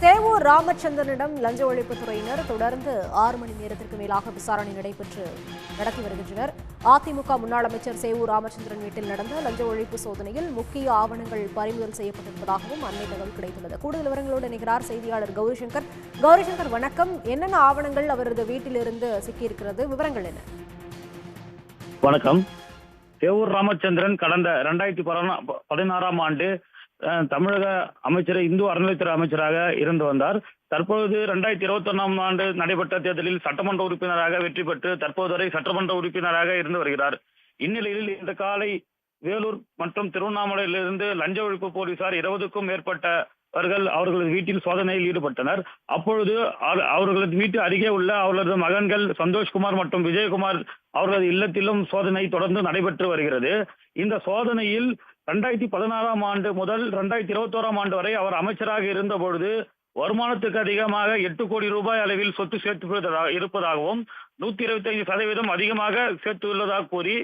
சேவூர் ராமச்சந்திரனிடம் லஞ்ச ஒழிப்புத்துறையினர் தொடர்ந்து 6 மணி நேரத்திற்கு மேலாக விசாரணை நடத்தி வருகின்றனர். அதிமுக முன்னாள் அமைச்சர் சேவூர் ராமச்சந்திரன் வீட்டில் நடந்த லஞ்ச ஒழிப்பு சோதனையில் முக்கிய ஆவணங்கள் பறிமுதல் செய்யப்பட்டிருப்பதாகவும் அண்மை தகவல் கிடைத்துள்ளது. கூடுதல் விவரங்களோடு இணைகிறார் செய்தியாளர் கௌரிசங்கர். கௌரிசங்கர், வணக்கம். என்னென்ன ஆவணங்கள் அவரது வீட்டிலிருந்து சிக்கியிருக்கிறது? விவரங்கள் என்ன? வணக்கம். சேவூர் ராமச்சந்திரன் கடந்த 2016ஆம் ஆண்டு தமிழக அமைச்சர், இந்து அறநிலையத்துறை அமைச்சராக இருந்து வந்தார். தற்பொழுது 2021ஆம் ஆண்டு நடைபெற்ற தேர்தலில் சட்டமன்ற உறுப்பினராக வெற்றி பெற்று தற்போது வரை சட்டமன்ற உறுப்பினராக இருந்து வருகிறார். இந்நிலையில் இந்த காலை வேலூர் மற்றும் திருவண்ணாமலையிலிருந்து லஞ்ச ஒழிப்பு போலீசார் 20க்கும் மேற்பட்டவர்கள் அவர்களது வீட்டில் சோதனையில் ஈடுபட்டனர். அப்பொழுது அவர்களது வீட்டு அருகே உள்ள அவர்களது மகன்கள் சந்தோஷ்குமார் மற்றும் விஜயகுமார் அவர்களது இல்லத்திலும் சோதனை தொடர்ந்து நடைபெற்று வருகிறது. இந்த சோதனையில் 2016ஆம் ஆண்டு முதல் 2021ஆம் ஆண்டு வரை அவர் அமைச்சராக இருந்த பொழுது வருமானத்துக்கு அதிகமாக 8 கோடி ரூபாய் அளவில் சொத்து சேர்த்து இருப்பதாகவும் 125% அதிகமாக சேர்த்துள்ளதாக கூறி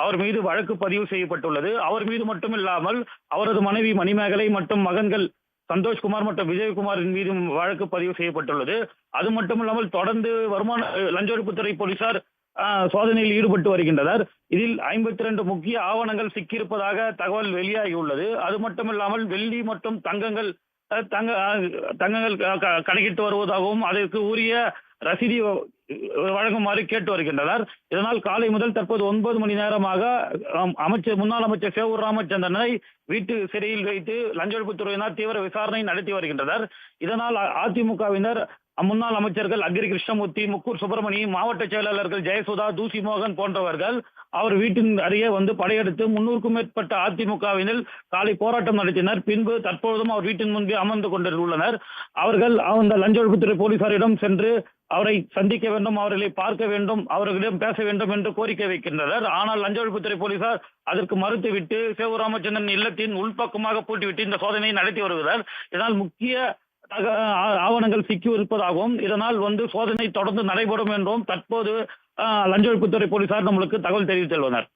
அவர் மீது வழக்கு பதிவு செய்யப்பட்டுள்ளது. அவர் மீது மட்டுமில்லாமல் அவரது மனைவி மணிமேகலை மற்றும் மகன்கள் சந்தோஷ்குமார் மற்றும் விஜயகுமாரின் மீது வழக்கு பதிவு செய்யப்பட்டுள்ளது. அது மட்டுமில்லாமல் தொடர்ந்து லஞ்ச ஒழிப்புத்துறை போலீசார் சோதனையில் ஈடுபட்டு வருகின்றனர். இதில் 52 முக்கிய ஆவணங்கள் சிக்கியிருப்பதாக தகவல் வெளியாகியுள்ளது. அது மட்டுமில்லாமல் வெள்ளி மற்றும் தங்கங்கள் கணக்கிட்டு வருவதாகவும் அதற்கு உரிய ரசீதி வழங்குமாறு கேட்டு வருகின்றனர். இதனால் காலை முதல் தற்போது 9 மணி நேரமாக முன்னாள் அமைச்சர் சேவூர் ராமச்சந்திரனை வீட்டு சிறையில் வைத்து லஞ்ச ஒழிப்புத்துறையினர் தீவிர விசாரணை நடத்தி வருகின்றனர். இதனால் அதிமுகவினர் முன்னாள் அமைச்சர்கள் அக்ரி கிருஷ்ணமூர்த்தி, முக்கூர் சுப்பிரமணியம், மாவட்ட செயலாளர்கள் ஜெயசுதா, தூசி மோகன் போன்றவர்கள் அவர் வீட்டின் அருகே படையெடுத்து 300க்கும் மேற்பட்ட அதிமுகவினர் காலை போராட்டம் நடத்தினர். பின்பு தற்பொழுதும் அவர் வீட்டின் முன்பே அமர்ந்து கொண்டுள்ளனர். அவர்கள் அந்த லஞ்ச ஒழிப்புத்துறை போலீசாரிடம் சென்று அவரை சந்திக்க வேண்டும், அவர்களை பார்க்க வேண்டும், அவர்களிடம் பேச வேண்டும் என்று கோரிக்கை வைக்கின்றனர். ஆனால் லஞ்ச ஒழிப்புத்துறை போலீசார் அதற்கு மறுத்துவிட்டு சேவூர் ராமச்சந்திரன் இல்லத்தின் உள்பக்கமாக பூட்டிவிட்டு இந்த சோதனையை நடத்தி வருகிறார். இதனால் முக்கிய ஆவணங்கள் சிக்கி இருப்பதாகவும் இதனால் சோதனை தொடர்ந்து நடைபெறும் என்றும் தற்போது லஞ்ச ஒழிப்புத்துறை போலீசார் நம்மளுக்கு தகவல் தெரிவித்துள்ளனர்.